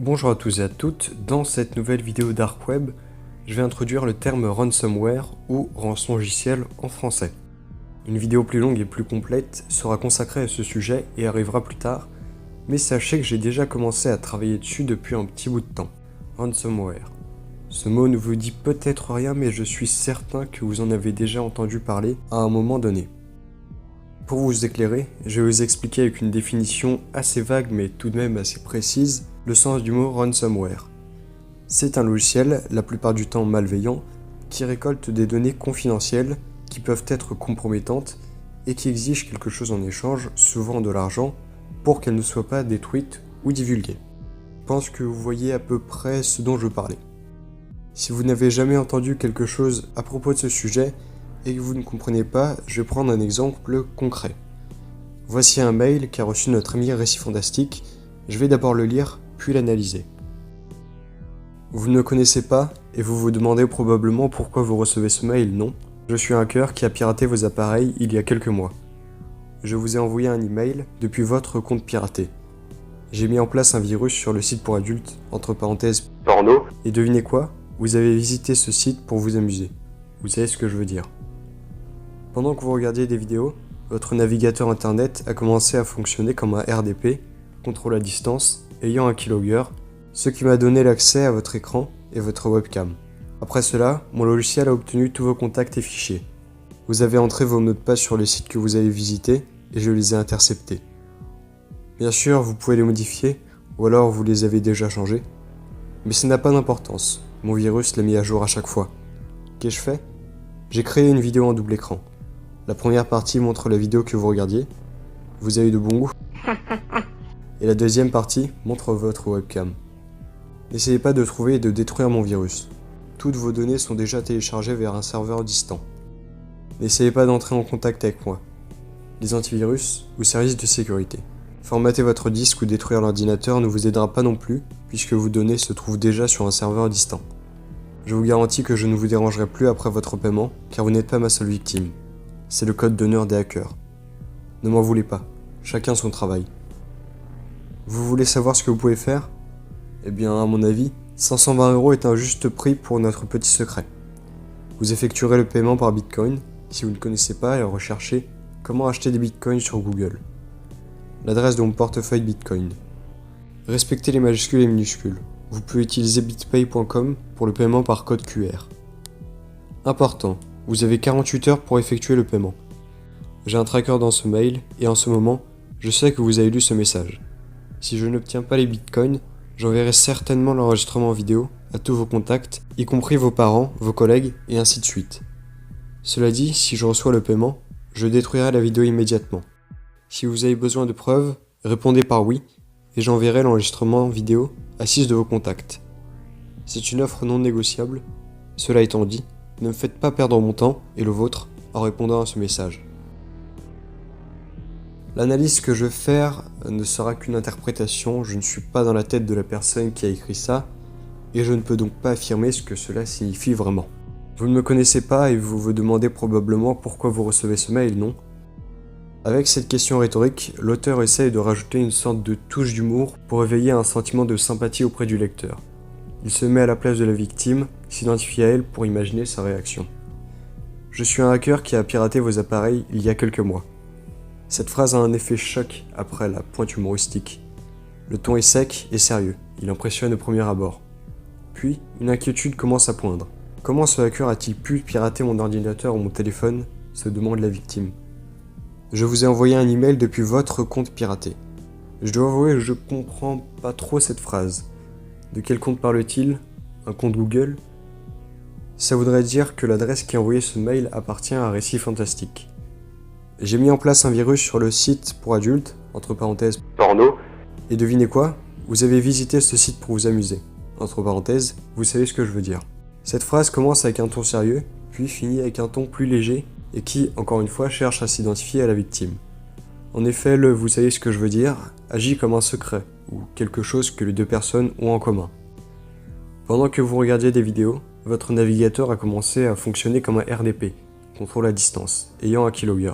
Bonjour à tous et à toutes, dans cette nouvelle vidéo Dark Web, je vais introduire le terme ransomware ou rançon-logiciel en français. Une vidéo plus longue et plus complète sera consacrée à ce sujet et arrivera plus tard, mais sachez que j'ai déjà commencé à travailler dessus depuis un petit bout de temps. Ransomware. Ce mot ne vous dit peut-être rien, mais je suis certain que vous en avez déjà entendu parler à un moment donné. Pour vous éclairer, je vais vous expliquer avec une définition assez vague mais tout de même assez précise le sens du mot ransomware. C'est un logiciel, la plupart du temps malveillant, qui récolte des données confidentielles qui peuvent être compromettantes et qui exige quelque chose en échange, souvent de l'argent, pour qu'elles ne soient pas détruites ou divulguées. Je pense que vous voyez à peu près ce dont je parlais. Si vous n'avez jamais entendu quelque chose à propos de ce sujet et que vous ne comprenez pas, je vais prendre un exemple concret. Voici un mail qu'a reçu notre ami Récit Fantastique. Je vais d'abord le lire, puis l'analyser. Vous ne me connaissez pas et vous vous demandez probablement pourquoi vous recevez ce mail, non? Je suis un hacker qui a piraté vos appareils il y a quelques mois. Je vous ai envoyé un email depuis votre compte piraté. J'ai mis en place un virus sur le site pour adultes, entre parenthèses porno, et devinez quoi? Vous avez visité ce site pour vous amuser. Vous savez ce que je veux dire. Pendant que vous regardiez des vidéos, votre navigateur internet a commencé à fonctionner comme un RDP, contrôle à distance, ayant un keylogger, ce qui m'a donné l'accès à votre écran et votre webcam. Après cela, mon logiciel a obtenu tous vos contacts et fichiers. Vous avez entré vos mots de passe sur le site que vous avez visité et je les ai interceptés. Bien sûr, vous pouvez les modifier, ou alors vous les avez déjà changés. Mais ça n'a pas d'importance, mon virus l'a mis à jour à chaque fois. Qu'ai-je fait? J'ai créé une vidéo en double écran. La première partie montre la vidéo que vous regardiez. Vous avez de bon goût. Et la deuxième partie montre votre webcam. N'essayez pas de trouver et de détruire mon virus. Toutes vos données sont déjà téléchargées vers un serveur distant. N'essayez pas d'entrer en contact avec moi. Les antivirus ou services de sécurité. Formater votre disque ou détruire l'ordinateur ne vous aidera pas non plus, puisque vos données se trouvent déjà sur un serveur distant. Je vous garantis que je ne vous dérangerai plus après votre paiement, car vous n'êtes pas ma seule victime. C'est le code d'honneur des hackers. Ne m'en voulez pas, chacun son travail. Vous voulez savoir ce que vous pouvez faire? Eh bien, à mon avis, 520 € est un juste prix pour notre petit secret. Vous effectuerez le paiement par Bitcoin, si vous ne connaissez pas, et recherchez comment acheter des Bitcoins sur Google. L'adresse de mon portefeuille Bitcoin. Respectez les majuscules et minuscules. Vous pouvez utiliser bitpay.com pour le paiement par code QR. Important, vous avez 48 heures pour effectuer le paiement. J'ai un tracker dans ce mail, et en ce moment, je sais que vous avez lu ce message. Si je n'obtiens pas les bitcoins, j'enverrai certainement l'enregistrement vidéo à tous vos contacts, y compris vos parents, vos collègues, et ainsi de suite. Cela dit, si je reçois le paiement, je détruirai la vidéo immédiatement. Si vous avez besoin de preuves, répondez par oui, et j'enverrai l'enregistrement vidéo à 6 de vos contacts. C'est une offre non négociable. Cela étant dit, ne me faites pas perdre mon temps et le vôtre en répondant à ce message. L'analyse que je vais faire ne sera qu'une interprétation, je ne suis pas dans la tête de la personne qui a écrit ça, et je ne peux donc pas affirmer ce que cela signifie vraiment. Vous ne me connaissez pas et vous vous demandez probablement pourquoi vous recevez ce mail, non? Avec cette question rhétorique, l'auteur essaye de rajouter une sorte de touche d'humour pour éveiller un sentiment de sympathie auprès du lecteur. Il se met à la place de la victime, s'identifie à elle pour imaginer sa réaction. Je suis un hacker qui a piraté vos appareils il y a quelques mois. Cette phrase a un effet choc après la pointe humoristique. Le ton est sec et sérieux, il impressionne au premier abord. Puis, une inquiétude commence à poindre. Comment ce hacker a-t-il pu pirater mon ordinateur ou mon téléphone? Se demande la victime. Je vous ai envoyé un email depuis votre compte piraté. Je dois avouer que je comprends pas trop cette phrase. De quel compte parle-t-il? Un compte Google? Ça voudrait dire que l'adresse qui a envoyé ce mail appartient à Récit Fantastique. J'ai mis en place un virus sur le site pour adultes, entre parenthèses porno, et devinez quoi? Vous avez visité ce site pour vous amuser. Entre parenthèses, vous savez ce que je veux dire. Cette phrase commence avec un ton sérieux, puis finit avec un ton plus léger, et qui, encore une fois, cherche à s'identifier à la victime. En effet, le « vous savez ce que je veux dire » agit comme un secret, ou quelque chose que les deux personnes ont en commun. Pendant que vous regardiez des vidéos, votre navigateur a commencé à fonctionner comme un RDP, contrôle à distance, ayant un keylogger,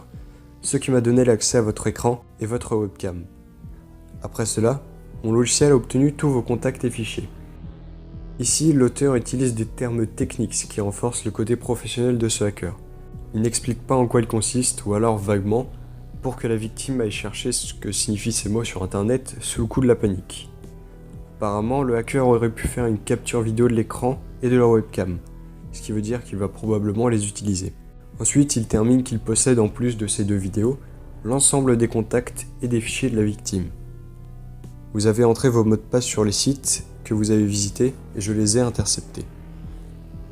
ce qui m'a donné l'accès à votre écran et votre webcam. Après cela, Mon logiciel a obtenu tous vos contacts et fichiers. Ici, l'auteur utilise des termes techniques, ce qui renforce le côté professionnel de ce hacker. Il n'explique pas en quoi il consiste, ou alors vaguement, pour que la victime aille chercher ce que signifient ces mots sur internet sous le coup de la panique. Apparemment, le hacker aurait pu faire une capture vidéo de l'écran et de leur webcam, ce qui veut dire qu'il va probablement les utiliser. Ensuite, il termine qu'il possède en plus de ces deux vidéos, l'ensemble des contacts et des fichiers de la victime. Vous avez entré vos mots de passe sur les sites que vous avez visités et je les ai interceptés.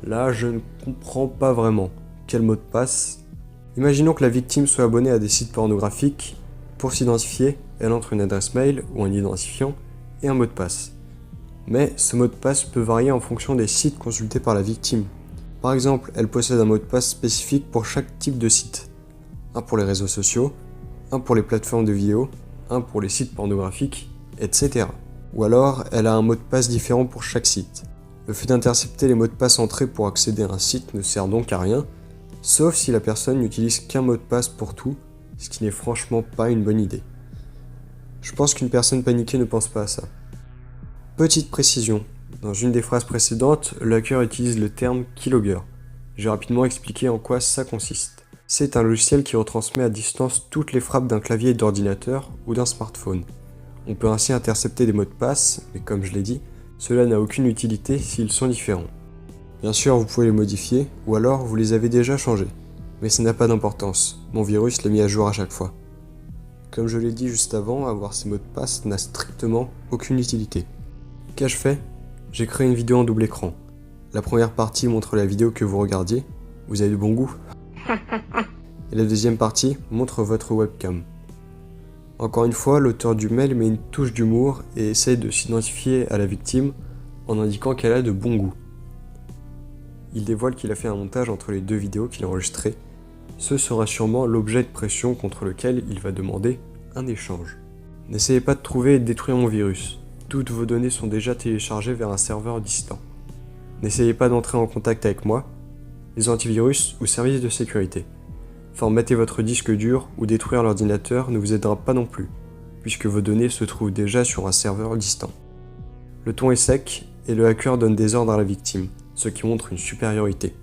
Là, je ne comprends pas vraiment. Quel mot de passe? Imaginons que la victime soit abonnée à des sites pornographiques. Pour s'identifier, elle entre une adresse mail ou un identifiant et un mot de passe. Mais ce mot de passe peut varier en fonction des sites consultés par la victime. Par exemple, elle possède un mot de passe spécifique pour chaque type de site. Un pour les réseaux sociaux, un pour les plateformes de vidéo, un pour les sites pornographiques, etc. Ou alors, elle a un mot de passe différent pour chaque site. Le fait d'intercepter les mots de passe entrés pour accéder à un site ne sert donc à rien, sauf si la personne n'utilise qu'un mot de passe pour tout, ce qui n'est franchement pas une bonne idée. Je pense qu'une personne paniquée ne pense pas à ça. Petite précision, dans une des phrases précédentes, le hacker utilise le terme keylogger. Je vais rapidement expliquer en quoi ça consiste. C'est un logiciel qui retransmet à distance toutes les frappes d'un clavier d'ordinateur ou d'un smartphone. On peut ainsi intercepter des mots de passe, mais comme je l'ai dit, cela n'a aucune utilité s'ils sont différents. Bien sûr, vous pouvez les modifier, ou alors vous les avez déjà changés. Mais ça n'a pas d'importance, mon virus les mis à jour à chaque fois. Comme je l'ai dit juste avant, avoir ces mots de passe n'a strictement aucune utilité. Qu'ai-je fait? J'ai créé une vidéo en double écran. La première partie montre la vidéo que vous regardiez, vous avez du bon goût. Et la deuxième partie montre votre webcam. Encore une fois, l'auteur du mail met une touche d'humour et essaye de s'identifier à la victime en indiquant qu'elle a de bon goût. Il dévoile qu'il a fait un montage entre les deux vidéos qu'il a enregistrées. Ce sera sûrement l'objet de pression contre lequel il va demander un échange. N'essayez pas de trouver et de détruire mon virus. Toutes vos données sont déjà téléchargées vers un serveur distant. N'essayez pas d'entrer en contact avec moi, les antivirus ou services de sécurité. Formater votre disque dur ou détruire l'ordinateur ne vous aidera pas non plus, puisque vos données se trouvent déjà sur un serveur distant. Le ton est sec et le hacker donne des ordres à la victime, ce qui montre une supériorité.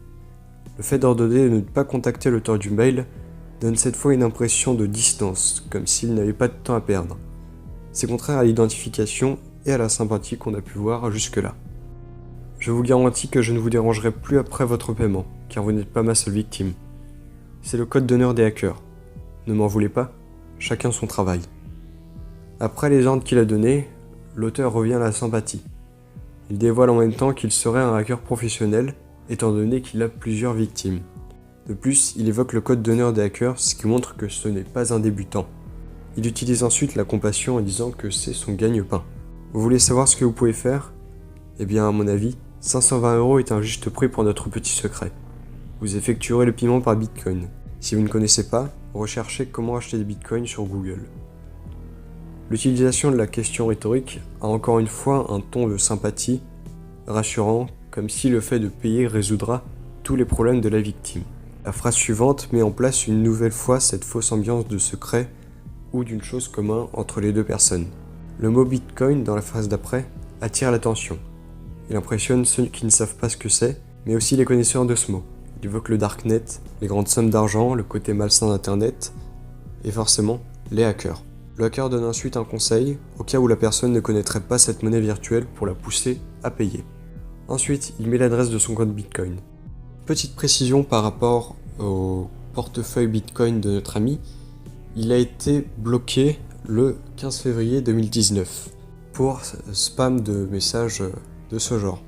Le fait d'ordonner de ne pas contacter l'auteur du mail donne cette fois une impression de distance, comme s'il n'avait pas de temps à perdre. C'est contraire à l'identification et à la sympathie qu'on a pu voir jusque-là. Je vous garantis que je ne vous dérangerai plus après votre paiement, car vous n'êtes pas ma seule victime. C'est le code d'honneur des hackers. Ne m'en voulez pas, chacun son travail. Après les ordres qu'il a donnés, l'auteur revient à la sympathie. Il dévoile en même temps qu'il serait un hacker professionnel, étant donné qu'il a plusieurs victimes. De plus, il évoque le code d'honneur des hackers, ce qui montre que ce n'est pas un débutant. Il utilise ensuite la compassion en disant que c'est son gagne-pain. Vous voulez savoir ce que vous pouvez faire? Eh bien, à mon avis, 520 € est un juste prix pour notre petit secret. Vous effectuerez le paiement par Bitcoin. Si vous ne connaissez pas, recherchez comment acheter des Bitcoins sur Google. L'utilisation de la question rhétorique a encore une fois un ton de sympathie, rassurant, comme si le fait de payer résoudra tous les problèmes de la victime. La phrase suivante met en place une nouvelle fois cette fausse ambiance de secret ou d'une chose commune entre les deux personnes. Le mot Bitcoin dans la phrase d'après attire l'attention. Il impressionne ceux qui ne savent pas ce que c'est, mais aussi les connaisseurs de ce mot. Il évoque le darknet, les grandes sommes d'argent, le côté malsain d'Internet, et forcément, les hackers. Le hacker donne ensuite un conseil, au cas où la personne ne connaîtrait pas cette monnaie virtuelle pour la pousser à payer. Ensuite, il met l'adresse de son compte Bitcoin. Petite précision par rapport au portefeuille Bitcoin de notre ami, il a été bloqué le 15 février 2019 pour spam de messages de ce genre.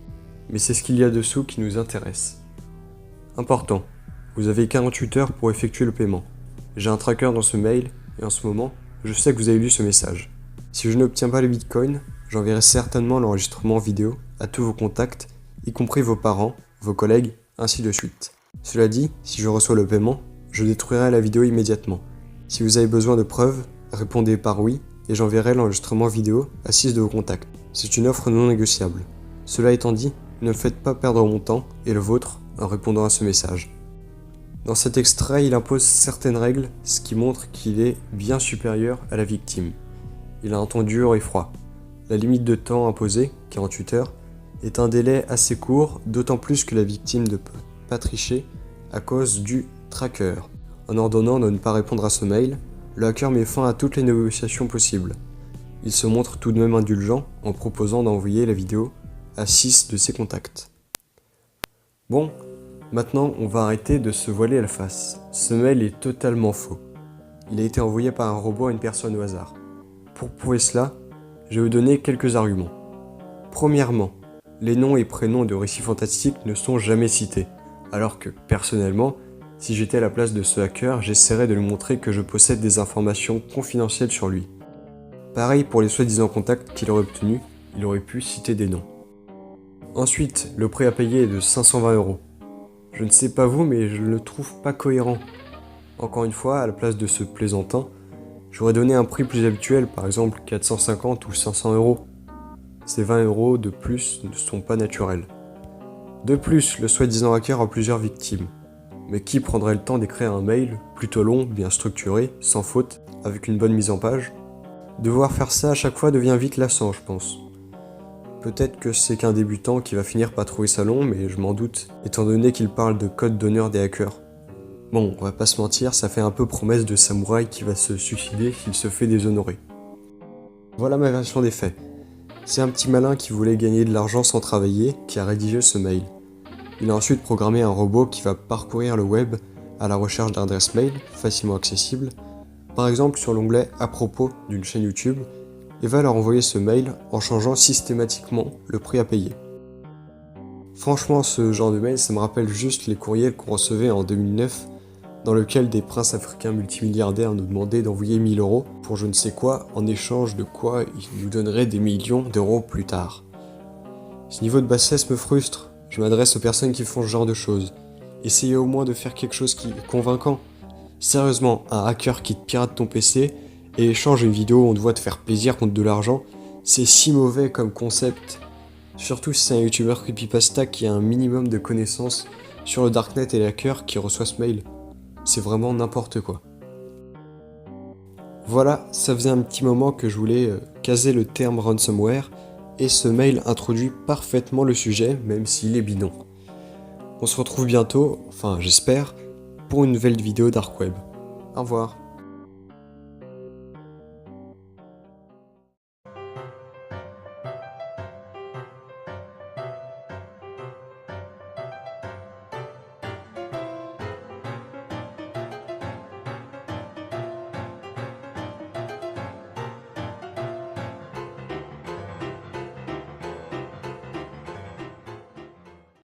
Mais c'est ce qu'il y a dessous qui nous intéresse. Important, vous avez 48 heures pour effectuer le paiement. J'ai un tracker dans ce mail et en ce moment, je sais que vous avez lu ce message. Si je n'obtiens pas le Bitcoin, j'enverrai certainement l'enregistrement vidéo à tous vos contacts, y compris vos parents, vos collègues, ainsi de suite. Cela dit, si je reçois le paiement, je détruirai la vidéo immédiatement. Si vous avez besoin de preuves, répondez par oui et j'enverrai l'enregistrement vidéo à 6 de vos contacts. C'est une offre non négociable. Cela étant dit, ne me faites pas perdre mon temps et le vôtre en répondant à ce message. Dans cet extrait, il impose certaines règles, ce qui montre qu'il est bien supérieur à la victime. Il a un ton dur et froid. La limite de temps imposée, 48 heures, est un délai assez court, d'autant plus que la victime ne peut pas tricher à cause du tracker. En ordonnant de ne pas répondre à ce mail, le hacker met fin à toutes les négociations possibles. Il se montre tout de même indulgent en proposant d'envoyer la vidéo à 6 de ses contacts. Bon, maintenant on va arrêter de se voiler la face. Ce mail est totalement faux. Il a été envoyé par un robot à une personne au hasard. Pour prouver cela, je vais vous donner quelques arguments. Premièrement, les noms et prénoms de récits fantastiques ne sont jamais cités, alors que, personnellement, si j'étais à la place de ce hacker, j'essaierais de lui montrer que je possède des informations confidentielles sur lui. Pareil pour les soi-disant contacts qu'il aurait obtenus, il aurait pu citer des noms. Ensuite, le prix à payer est de 520 €. Je ne sais pas vous, mais je ne le trouve pas cohérent. Encore une fois, à la place de ce plaisantin, j'aurais donné un prix plus habituel, par exemple 450 ou 500 €. Ces 20 € de plus ne sont pas naturels. De plus, le soi-disant hacker a plusieurs victimes. Mais qui prendrait le temps d'écrire un mail, plutôt long, bien structuré, sans faute, avec une bonne mise en page? Devoir faire ça à chaque fois devient vite lassant, je pense. Peut-être que c'est qu'un débutant qui va finir par trouver ça long, mais je m'en doute, étant donné qu'il parle de code d'honneur des hackers. Bon, on va pas se mentir, ça fait un peu promesse de samouraï qui va se suicider s'il se fait déshonorer. Voilà ma version des faits. C'est un petit malin qui voulait gagner de l'argent sans travailler qui a rédigé ce mail. Il a ensuite programmé un robot qui va parcourir le web à la recherche d'adresses mail facilement accessibles, par exemple sur l'onglet à propos d'une chaîne YouTube, et va leur envoyer ce mail en changeant systématiquement le prix à payer. Franchement, ce genre de mail, ça me rappelle juste les courriels qu'on recevait en 2009, dans lequel des princes africains multimilliardaires nous demandaient d'envoyer 1000 € pour je ne sais quoi, en échange de quoi ils nous donneraient des millions d'euros plus tard. Ce niveau de bassesse me frustre, je m'adresse aux personnes qui font ce genre de choses. Essayez au moins de faire quelque chose qui est convaincant. Sérieusement, un hacker qui te pirate ton PC et échange une vidéo où on te voit te faire plaisir contre de l'argent, c'est si mauvais comme concept. Surtout si c'est un youtubeur creepypasta qui a un minimum de connaissances sur le darknet et les hackers qui reçoit ce mail. C'est vraiment n'importe quoi. Voilà, ça faisait un petit moment que je voulais caser le terme ransomware et ce mail introduit parfaitement le sujet, même s'il est bidon. On se retrouve bientôt, enfin j'espère, pour une nouvelle vidéo Dark Web. Au revoir.